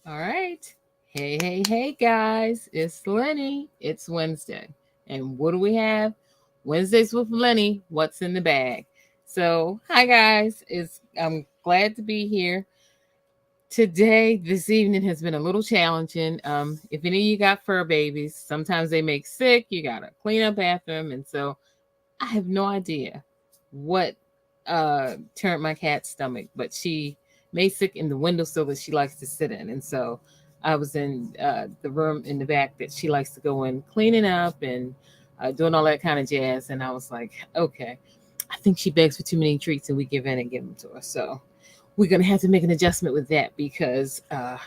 All right. Hey, guys. It's Lenny. It's Wednesday. And what do we have? Wednesdays with Lenny. What's in the bag? So, hi, guys. I'm glad to be here. Today, this evening has been a little challenging. If any of you got fur babies, sometimes they make sick. You got to clean up after them. And so, I have no idea what turned my cat's stomach, but she made sick in the windowsill that she likes to sit in. And so I was in the room in the back that she likes to go in, cleaning up and doing all that kind of jazz. And I was like, okay, I think she begs for too many treats and we give in and give them to her. So we're going to have to make an adjustment with that because I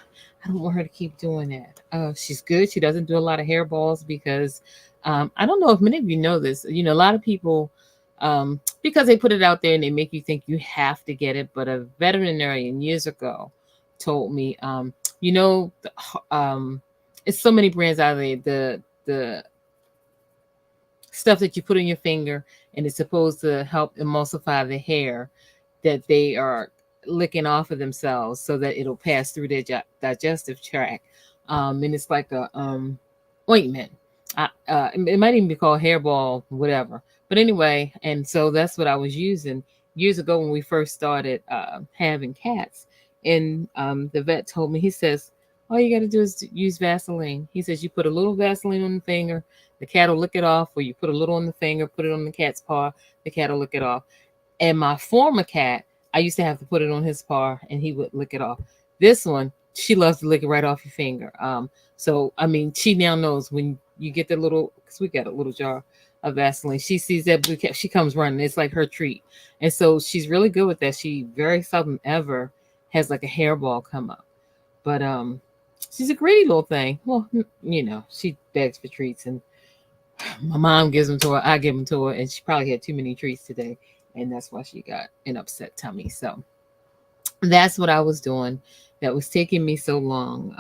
don't want her to keep doing that. She's good. She doesn't do a lot of hairballs because I don't know if many of you know this. You know, a lot of people, because they put it out there and they make you think you have to get it. But a veterinarian years ago told me, you know, it's so many brands out there. The stuff that you put on your finger and it's supposed to help emulsify the hair that they are licking off of themselves so that it'll pass through their digestive tract. And it's like a ointment. It might even be called hairball, whatever. But anyway, and so that's what I was using years ago when we first started having cats. And the vet told me, he says, all you got to do is use Vaseline. He says, you put a little Vaseline on the finger, the cat will lick it off, or you put a little on the finger, put it on the cat's paw, the cat will lick it off. And my former cat, I used to have to put it on his paw and he would lick it off. This one, she loves to lick it right off your finger. So I mean, she now knows when you get the little, because we got a little jar of Vaseline. She sees that blue cat, she comes running. It's like her treat, and so she's really good with that. She very seldom ever has like a hairball come up, but she's a greedy little thing. Well, you know, she begs for treats, and my mom gives them to her. I give them to her, and she probably had too many treats today, and that's why she got an upset tummy. So that's what I was doing. That was taking me so long.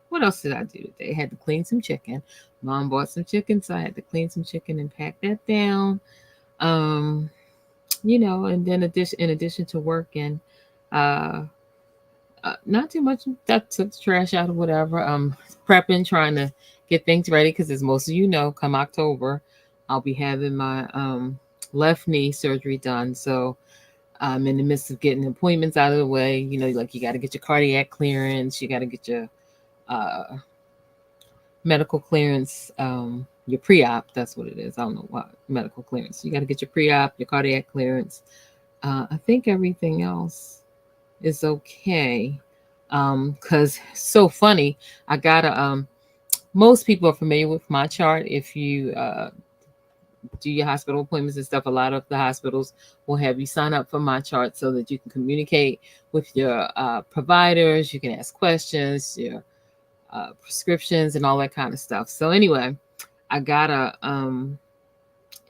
What else did I do today? I had to clean some chicken. Mom bought some chicken, so I had to clean some chicken and pack that down. Um, you know, and then in addition to working, uh, not too much. That took the trash out or whatever. Prepping, trying to get things ready because, as most of you know, come October, I'll be having my left knee surgery done. So I'm in the midst of getting appointments out of the way. You know, like you got to get your cardiac clearance, you got to get your uh, medical clearance, your pre-op. That's what it is. I don't know what medical clearance. You got to get your pre-op, your cardiac clearance. I think everything else is okay. Cause so funny. I gotta most people are familiar with my chart. If you do your hospital appointments and stuff, a lot of the hospitals will have you sign up for my chart so that you can communicate with your providers. You can ask questions, your prescriptions, and all that kind of stuff. So anyway, I got a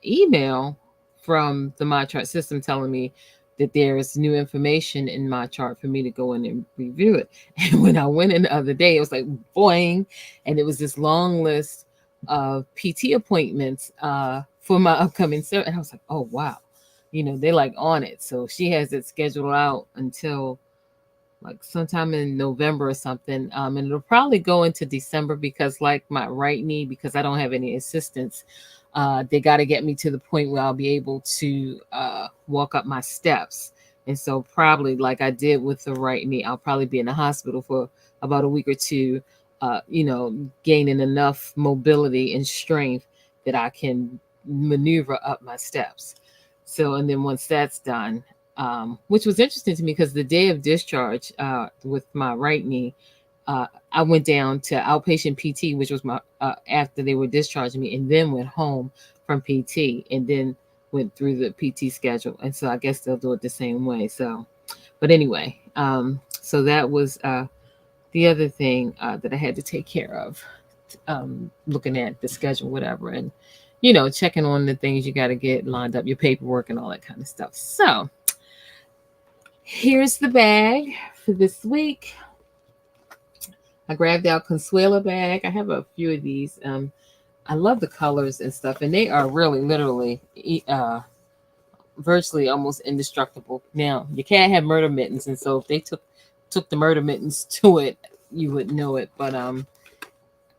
email from the my chart system telling me that there's new information in my chart for me to go in and review it. And when I went in the other day, it was like boing, and it was this long list of PT appointments for my upcoming surgery. And I was like, oh wow, you know, they're like on it. So she has it scheduled out until like sometime in November or something. And it'll probably go into December because like my right knee, because I don't have any assistance, they got to get me to the point where I'll be able to walk up my steps. And so probably like I did with the right knee, I'll probably be in the hospital for about a week or two, you know, gaining enough mobility and strength that I can maneuver up my steps. So, and then once that's done, which was interesting to me because the day of discharge with my right knee, I went down to outpatient PT, which was my after they were discharging me, and then went home from PT, and then went through the PT schedule. And so I guess they'll do it the same way. So, but anyway, so that was the other thing that I had to take care of, looking at the schedule, whatever, and you know, checking on the things you got to get lined up, your paperwork, and all that kind of stuff. So here's the bag for this week. I grabbed out Consuela bag. I have a few of these. I love the colors and stuff, and they are really, literally, virtually almost indestructible. Now, you can't have murder mittens, and so if they took the murder mittens to it, you would know it. But and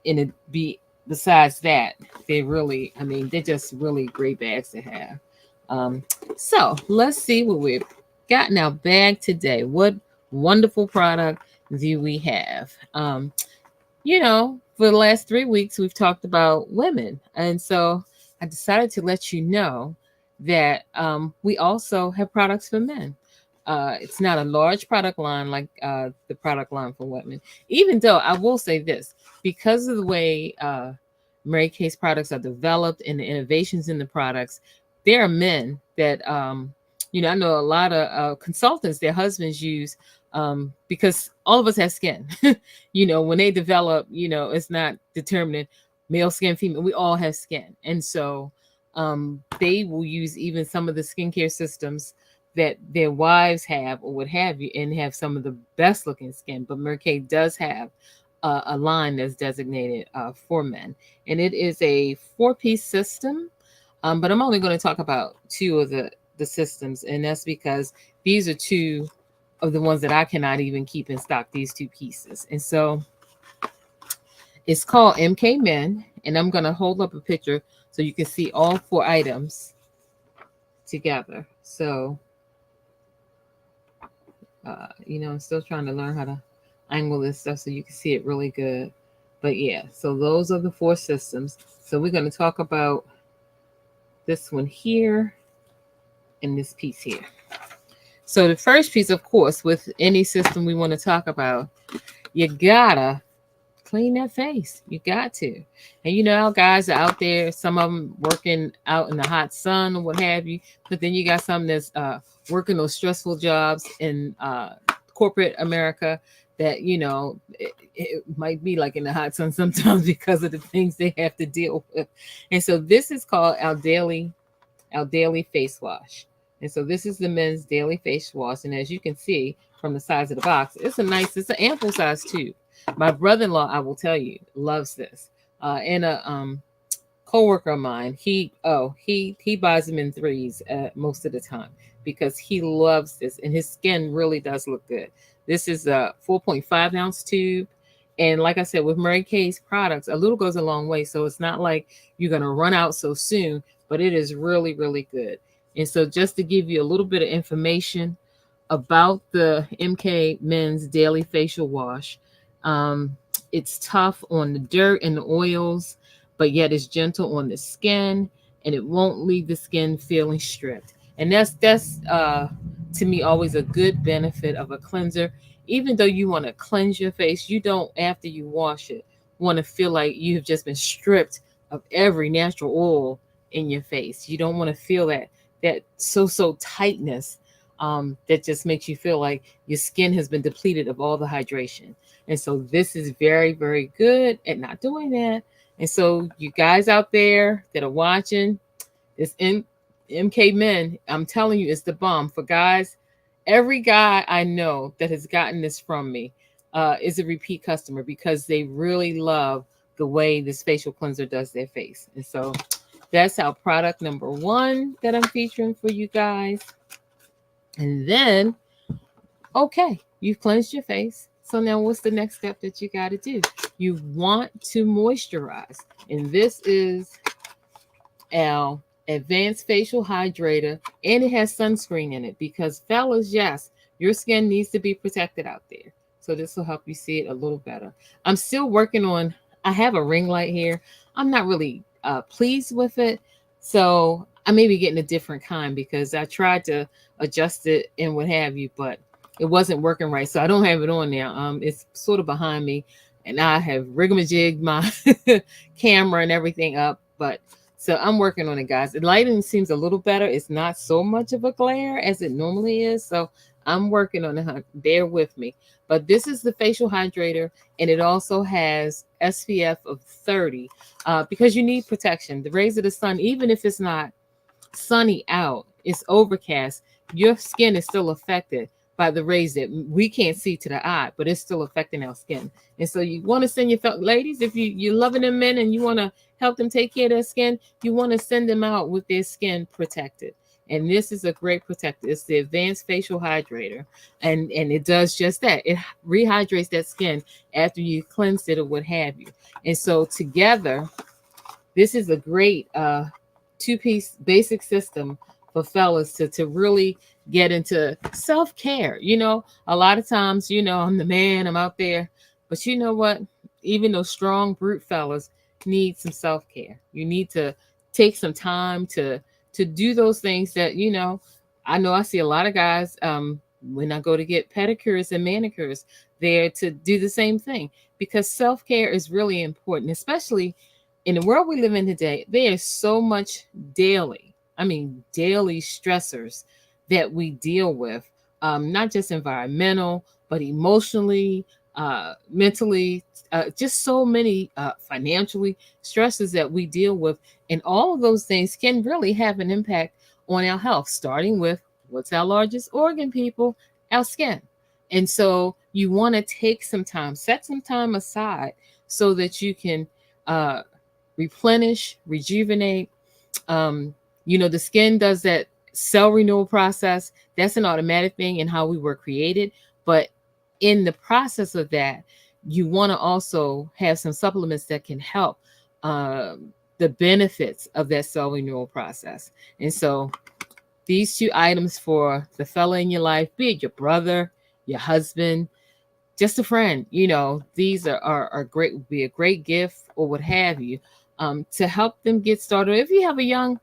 it be besides that, they really, I mean, they're just really great bags to have. Um, so let's see what we've got in our bag today. What wonderful product do we have? For the last 3 weeks, we've talked about women. And so I decided to let you know that we also have products for men. It's not a large product line like the product line for women, even though I will say this because of the way Mary Kay's products are developed and the innovations in the products, there are men that, I know a lot of consultants, their husbands use because all of us have skin. When they develop, it's not determining male skin, female. We all have skin. And so they will use even some of the skincare systems that their wives have or what have you, and have some of the best looking skin. But Mary Kay does have a line that's designated for men. And it is a 4-piece system. But I'm only going to talk about 2 of the systems. And that's because these are 2 of the ones that I cannot even keep in stock, these 2 pieces. And so it's called MK Men. And I'm going to hold up a picture so you can see all 4 items together. So, I'm still trying to learn how to angle this stuff so you can see it really good. But yeah, so those are the 4 systems. So we're going to talk about this one here and this piece here. So the first piece, of course, with any system we want to talk about, you gotta clean that face. You got to. And our guys are out there, some of them working out in the hot sun or what have you. But then you got some that's working those stressful jobs in corporate America that, it might be like in the hot sun sometimes because of the things they have to deal with. And so this is called our daily face wash. And so this is the men's daily face wash. And as you can see from the size of the box, it's an ample size tube. My brother-in-law, I will tell you, loves this. And a coworker of mine, he buys them in 3s most of the time because he loves this, and his skin really does look good. This is a 4.5 ounce tube. And like I said, with Mary Kay's products, a little goes a long way. So it's not like you're going to run out so soon, but it is really, really good. And so just to give you a little bit of information about the MK Men's Daily Facial Wash, it's tough on the dirt and the oils, but yet it's gentle on the skin, and it won't leave the skin feeling stripped. And that's to me always a good benefit of a cleanser. Even though you want to cleanse your face, you don't, after you wash it, want to feel like you've just been stripped of every natural oil in your face. You don't want to feel that so tightness that just makes you feel like your skin has been depleted of all the hydration. And so this is very, very good at not doing that. And so you guys out there that are watching, this MK Men, I'm telling you, it's the bomb for guys. Every guy I know that has gotten this from me is a repeat customer because they really love the way this facial cleanser does their face. And so that's our product number 1 that I'm featuring for you guys. And then, okay, you've cleansed your face. So now what's the next step that you got to do? You want to moisturize. And this is our advanced facial hydrator, and it has sunscreen in it because fellas, yes, your skin needs to be protected out there. So this will help you see it a little better. I'm still working on, I have a ring light here. I'm not really pleased with it. So I may be getting a different kind because I tried to adjust it and what have you, but it wasn't working right. So I don't have it on now. It's sort of behind me, and I have rigamajigged my camera and everything up. But so I'm working on it, guys. The lighting seems a little better. It's not so much of a glare as it normally is. So I'm working on it. Bear with me. But this is the facial hydrator, and it also has SPF of 30 because you need protection. The rays of the sun, even if it's not sunny out, it's overcast, your skin is still affected by the rays that we can't see to the eye, but it's still affecting our skin. And so you want to send your ladies, if you're loving them men and you want to help them take care of their skin, you want to send them out with their skin protected. And this is a great protector. It's the advanced facial hydrator, and it does just that. It rehydrates that skin after you cleanse it or what have you. And so together, this is a great two-piece basic system for fellas to really get into self-care. A lot of times, I'm the man, I'm out there, but you know what? Even those strong brute fellas need some self-care. You need to take some time to do those things that, I know I see a lot of guys when I go to get pedicures and manicures there to do the same thing, because self-care is really important, especially in the world we live in today. There is so much daily stressors that we deal with, not just environmental, but emotionally, mentally, just so many financially stresses that we deal with. And all of those things can really have an impact on our health, starting with what's our largest organ, people? Our skin. And so you want to take some time, set some time aside so that you can uh, replenish, rejuvenate. The skin does that cell renewal process. That's an automatic thing in how we were created. But in the process of that, you want to also have some supplements that can help the benefits of that cell renewal process. And so these two items for the fella in your life, be it your brother, your husband, just a friend, these are great, would be a great gift or what have you, to help them get started. If you have a young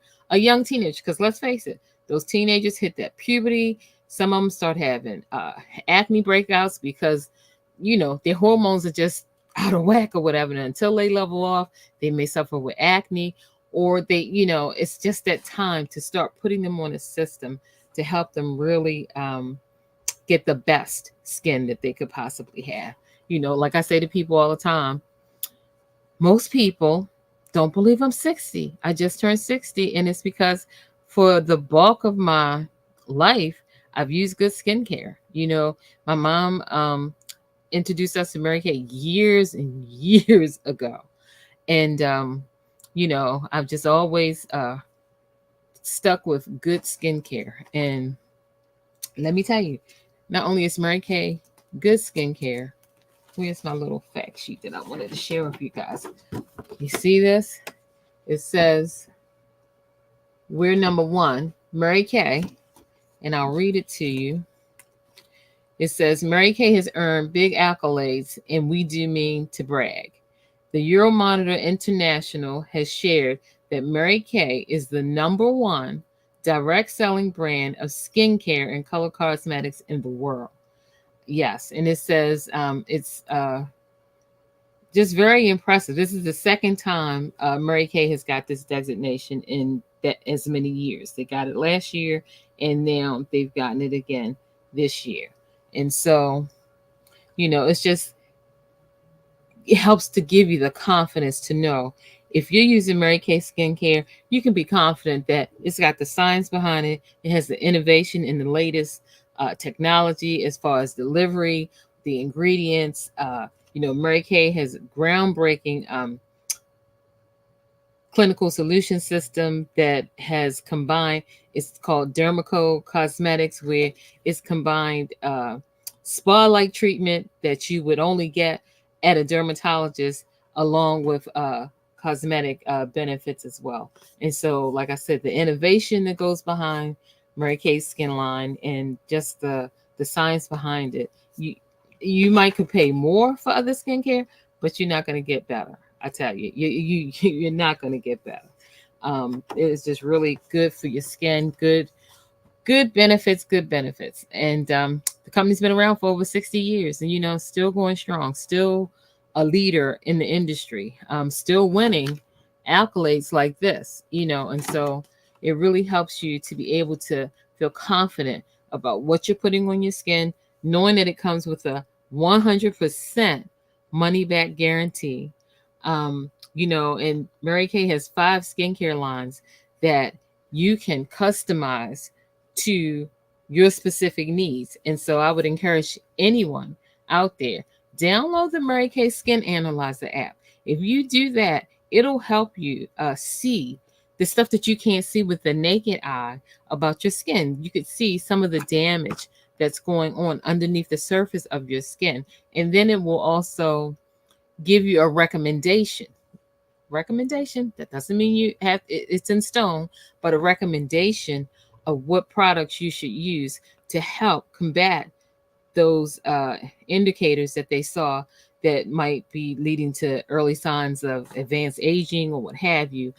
teenager, because let's face it, those teenagers hit that puberty. Some of them start having acne breakouts because their hormones are just out of whack or whatever. And until they level off, they may suffer with acne, or it's just that time to start putting them on a system to help them really get the best skin that they could possibly have. Like I say to people all the time, most people don't believe I'm 60. I just turned 60, and it's because for the bulk of my life, I've used good skincare. My mom introduced us to Mary Kay years and years ago. And, I've just always stuck with good skincare. And let me tell you, not only is Mary Kay good skincare, where's my little fact sheet that I wanted to share with you guys? You see this? It says we're number one, Mary Kay, and I'll read it to you. It says Mary Kay has earned big accolades, and we do mean to brag. The Euromonitor International has shared that Mary Kay is the number one direct selling brand of skincare and color cosmetics in the world. Yes, and it says it's just very impressive. This is the second time Mary Kay has got this designation in that as many years. They got it last year, and now they've gotten it again this year. And so, it helps to give you the confidence to know if you're using Mary Kay skincare, you can be confident that it's got the science behind it. It has the innovation in the latest technology as far as delivery, the ingredients. Mary Kay has groundbreaking clinical solution system that has combined, it's called Dermaco Cosmetics, where it's combined spa-like treatment that you would only get at a dermatologist, along with cosmetic benefits as well. And so, like I said, the innovation that goes behind Mary Kay's skin line and just the science behind it, you might could pay more for other skincare, but you're not going to get better. I tell you, you're not going to get better. It is just really good for your skin. Good benefits. And the company's been around for over 60 years, and still going strong, still a leader in the industry, still winning accolades like this. And so it really helps you to be able to feel confident about what you're putting on your skin, knowing that it comes with a 100% money back guarantee. And Mary Kay has 5 skincare lines that you can customize to your specific needs. And so I would encourage anyone out there, download the Mary Kay Skin Analyzer app. If you do that, it'll help you see the stuff that you can't see with the naked eye about your skin. You could see some of the damage that's going on underneath the surface of your skin. And then it will also give you a recommendation. That doesn't mean you have it's in stone, but a recommendation of what products you should use to help combat those indicators that they saw that might be leading to early signs of advanced aging or what have you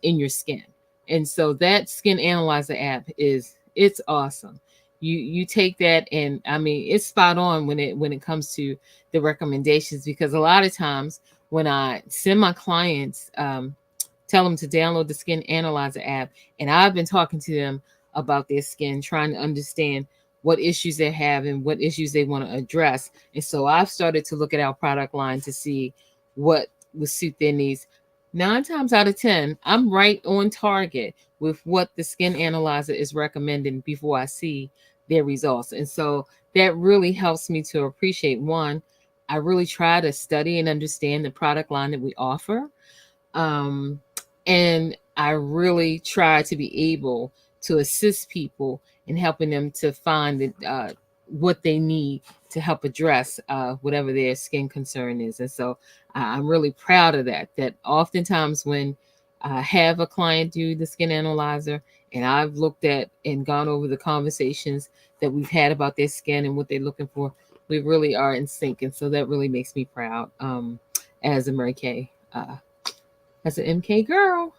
in your skin. And so that skin analyzer app it's awesome. You take that, and I mean it's spot on when it comes to the recommendations, because a lot of times when I send my clients tell them to download the skin analyzer app, and I've been talking to them about their skin, trying to understand what issues they have and what issues they want to address. And so I've started to look at our product line to see what would suit their needs. 9 times out of 10, I'm right on target with what the skin analyzer is recommending before I see their results. And so that really helps me to appreciate, one, I really try to study and understand the product line that we offer. Um, and I really try to be able to assist people in helping them to find what they need to help address whatever their skin concern is. And so I'm really proud of that. That oftentimes when I have a client do the skin analyzer, and I've looked at and gone over the conversations that we've had about their skin and what they're looking for, we really are in sync. And so that really makes me proud as a Mary Kay. As an MK girl.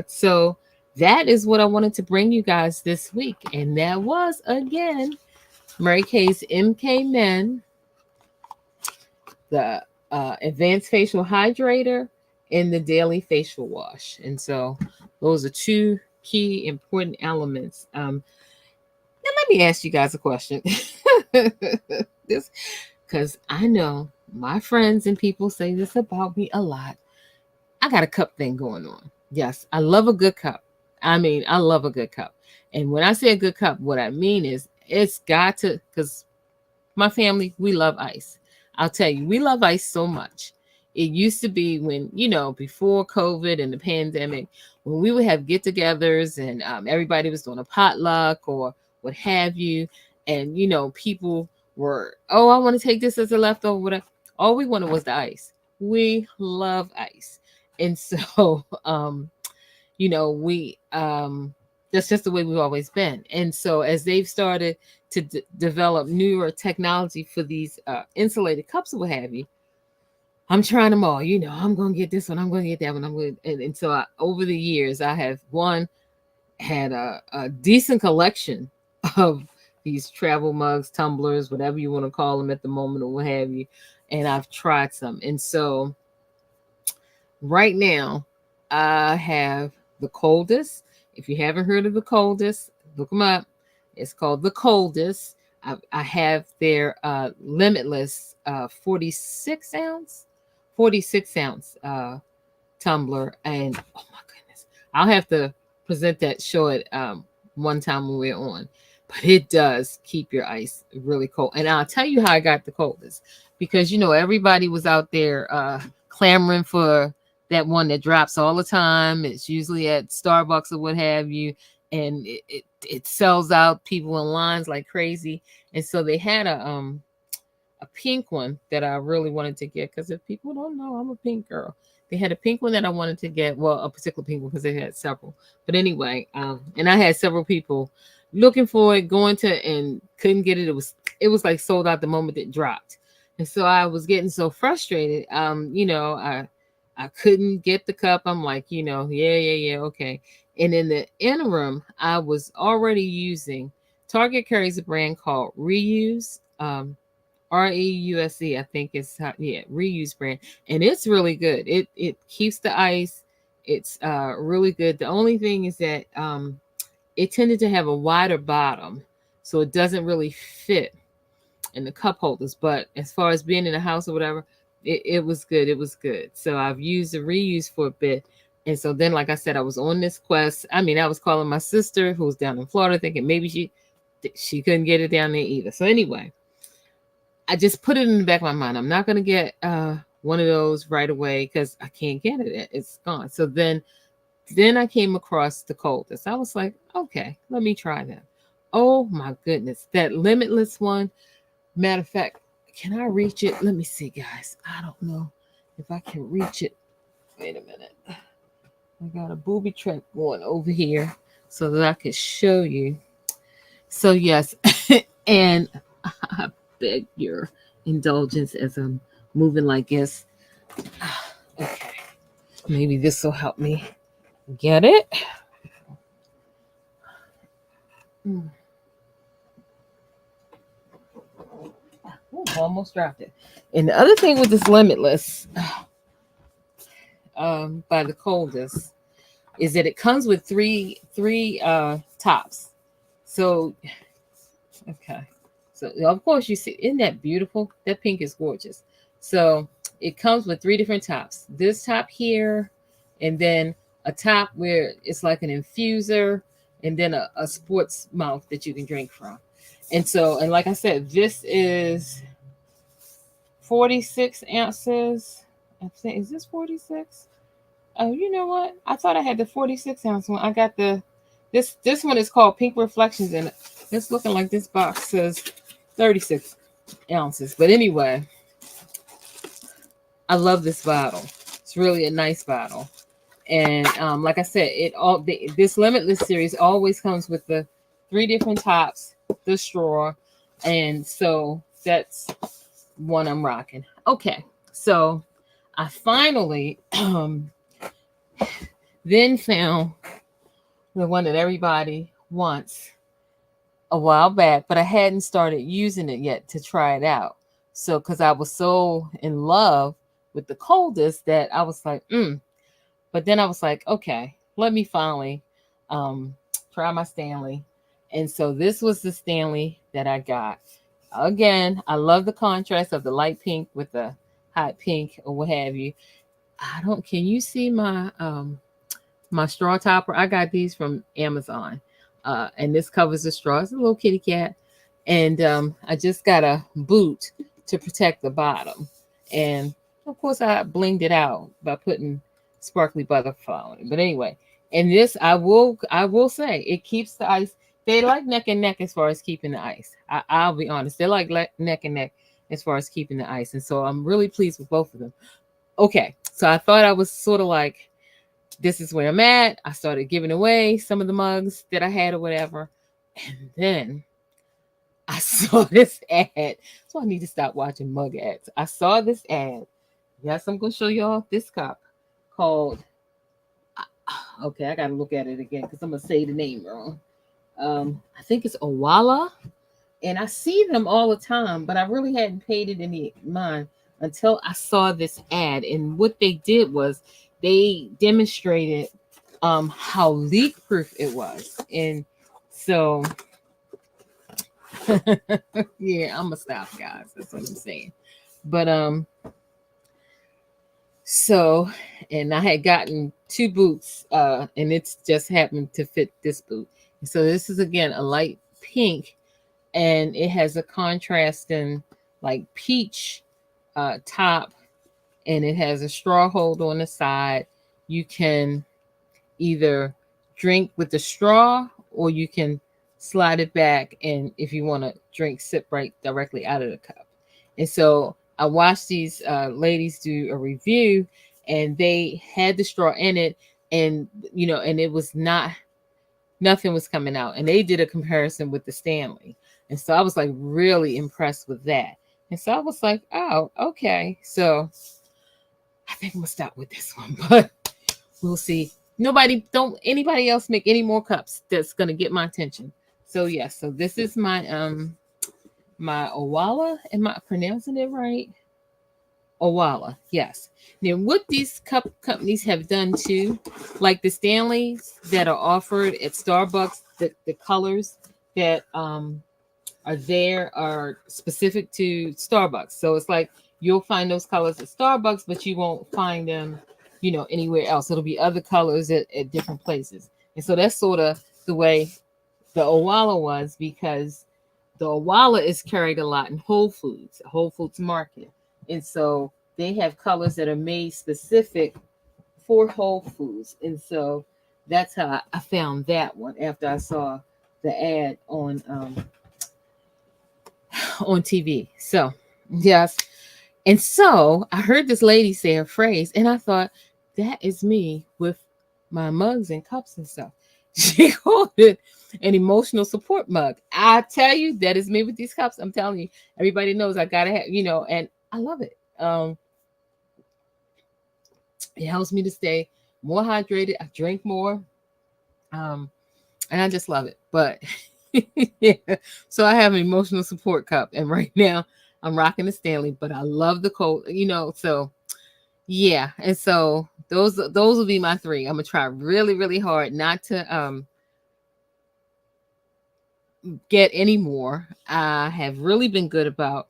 So that is what I wanted to bring you guys this week. And that was, again, Mary Kay's MK Men, the Advanced Facial Hydrator, and the Daily Facial Wash. And so those are two key important elements. Now let me ask you guys a question. This, because I know my friends and people say this about me a lot. I got a cup thing going on. Yes, I love a good cup. I mean, I love a good cup. And when I say a good cup, what I mean is it's got to, because my family, we love ice. I'll tell you, we love ice so much. It used to be when, before COVID and the pandemic, when we would have get togethers and everybody was doing a potluck or what have you. And, people were, oh, I want to take this as a leftover. Whatever. All we wanted was the ice. We love ice. And so, we that's just the way we've always been. And so as they've started to develop newer technology for these insulated cups or what have you, I'm trying them all. I'm going to get this one. I'm going to get that one. I'm going to, and so over the years, I have had a decent collection of these travel mugs, tumblers, whatever you want to call them at the moment or what have you. And I've tried some. And so right now, I have the Coldest. If you haven't heard of the Coldest, look them up. It's called the Coldest. I have their Limitless 46 ounce tumbler. And oh my goodness, I'll have to present that, show it one time when we're on. But it does keep your ice really cold. And I'll tell you how I got the Coldest. Because, everybody was out there clamoring for that one that drops all the time. It's usually at Starbucks or what have you. And it sells out, people in lines like crazy. And so they had a pink one that I really wanted to get. Because if people don't know, I'm a pink girl. They had a pink one that I wanted to get. Well, a particular pink one because they had several. But anyway, and I had several people looking for it, going to, and couldn't get it. It was like sold out the moment it dropped. And so I was getting so frustrated. I couldn't get the cup. I'm like, yeah, okay. And in the interim, I was already using, Target carries a brand called Reuse, REUSE, I think it's, Reuse brand. And it's really good. It keeps the ice. It's really good. The only thing is that it tended to have a wider bottom, so it doesn't really fit in the cup holders. But as far as being in the house or whatever, it was good. It was good. So I've used the Reuse for a bit. And so then, like I said, I was on this quest. I mean, I was calling my sister who was down in Florida, thinking maybe she couldn't get it down there either. So anyway, I just put it in the back of my mind. I'm not going to get one of those right away because I can't get it. It's gone. So then Then I came across the coldest. I was like, okay, let me try that. Oh my goodness, that limitless one. Matter of fact, can I reach it? Let me see, guys. I don't know if I can reach it. Wait a minute. I got a booby trap going over here so that I can show you. So, yes, and I beg your indulgence as I'm moving like this. Okay, maybe this will help me get it. Ooh, almost dropped it. And the other thing with this limitless, by the coldest, is that it comes with three tops. So okay, so of course you see, isn't that beautiful? That pink is gorgeous. So it comes with three different tops. This top here, and then a top where it's like an infuser, and then a sports mouth that you can drink from. And so, and like I said, this is 46 ounces. I think, is this 46? Oh, you know what? I thought I had the 46-ounce one. I got this one is called Pink Reflections, and it's looking like this box says 36 ounces. But anyway, I love this bottle. It's really a nice bottle. And like I said, this Limitless series always comes with the three different tops, the straw, and so that's one I'm rocking. Okay, so I finally then found the one that everybody wants a while back, but I hadn't started using it yet to try it out. So, because I was so in love with the coldest that I was like, But then I was like, okay, let me finally try my Stanley. And so this was the Stanley that I got. Again, I love the contrast of the light pink with the hot pink or what have you. Can you see my straw topper? I got these from Amazon. And this covers the straw. It's a little kitty cat. And I just got a boot to protect the bottom. And of course I blinged it out by putting sparkly butterfly on it. But anyway, and this I will say it keeps the ice. They like neck and neck as far as keeping the ice. I'll be honest. They're like neck and neck as far as keeping the ice. And so I'm really pleased with both of them. Okay. So I thought I was sort of like, this is where I'm at. I started giving away some of the mugs that I had or whatever. And then I saw this ad. So I need to stop watching mug ads. I saw this ad. Yes, I'm going to show y'all this cup called, okay, I got to look at it again because I'm going to say the name wrong. I think it's Owala. And I see them all the time, but I really hadn't paid it any mind until I saw this ad. And what they did was they demonstrated how leak proof it was. And so yeah, I'm gonna stop, guys. That's what I'm saying. But so, and I had gotten two boots, and it's just happened to fit this boot. And so this is again a light pink, and it has a contrasting like peach top, and it has a straw holder on the side. You can either drink with the straw, or you can slide it back, and if you want to drink, sip right directly out of the cup. And so I watched these ladies do a review, and they had the straw in it, and and it was nothing was coming out. And they did a comparison with the Stanley, and so I was like really impressed with that. And so I was like, oh, okay. So I think I'm gonna stop with this one, but we'll see. Don't anybody else make any more cups that's gonna get my attention. So yes, so this is my Owala. Am I pronouncing it right? Owala, yes. Now, what these cup companies have done too, like the Stanleys that are offered at Starbucks, the colors that are there are specific to Starbucks. So it's like you'll find those colors at Starbucks, but you won't find them, anywhere else. It'll be other colors at different places. And so that's sort of the way the Owala was, because the Owala is carried a lot in Whole Foods Market. And so they have colors that are made specific for Whole Foods. And so That's how I found that one after I saw the ad on TV. So yes. And so I heard this lady say a phrase, and I thought, that is me with my mugs and cups and stuff. She called it an emotional support mug. I tell you, that is me with these cups. I'm telling you, everybody knows I gotta have, and I love it. It helps me to stay more hydrated. I drink more. Um, and I just love it. But yeah, so I have an emotional support cup, and right now I'm rocking the Stanley. But I love the cold, So yeah, and so those will be my three. I'm gonna try really, really hard not to get any more. I have really been good about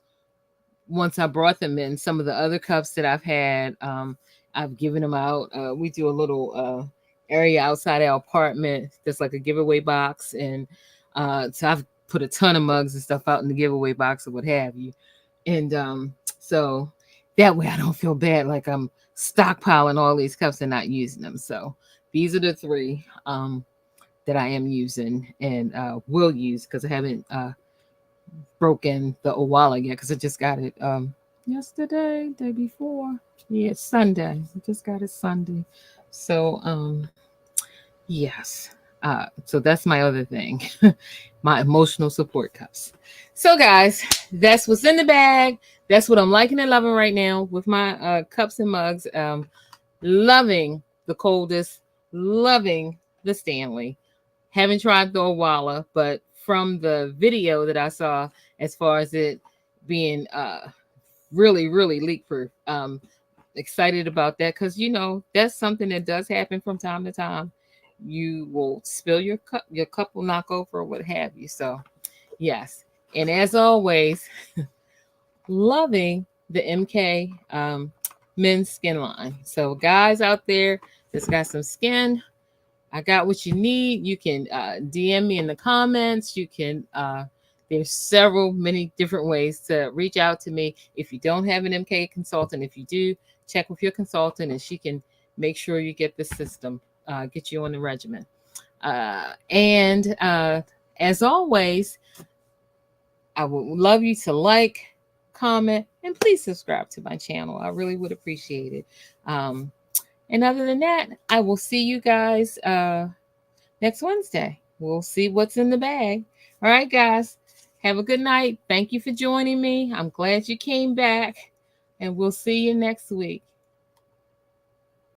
once I brought them in. Some of the other cups that I've had, I've given them out. We do a little area outside our apartment that's like a giveaway box, and so I've put a ton of mugs and stuff out in the giveaway box or what have you, and so that way I don't feel bad like I'm stockpiling all these cups and not using them. So these are the three that I am using and will use because I haven't broken the Owala yet because I just got it yesterday, day before. Yeah, it's Sunday. I just got it Sunday. So yes. So that's my other thing. My emotional support cups. So guys, that's what's in the bag. That's what I'm liking and loving right now with my cups and mugs. Loving the coldest, loving the Stanley. Haven't tried the Owala, but from the video that I saw, as far as it being really, really leak proof, excited about that because that's something that does happen from time to time. You will spill your cup will knock over or what have you. So yes, and as always, loving the MK men's skin line. So guys out there that's got some skin, I got what you need. You can DM me in the comments. You can, there's many different ways to reach out to me. If you don't have an MK consultant, if you do, check with your consultant and she can make sure you get the system, get you on the regimen. And as always, I would love you to like, comment, and please subscribe to my channel. I really would appreciate it. And other than that, I will see you guys next Wednesday. We'll see what's in the bag. All right, guys. Have a good night. Thank you for joining me. I'm glad you came back. And we'll see you next week.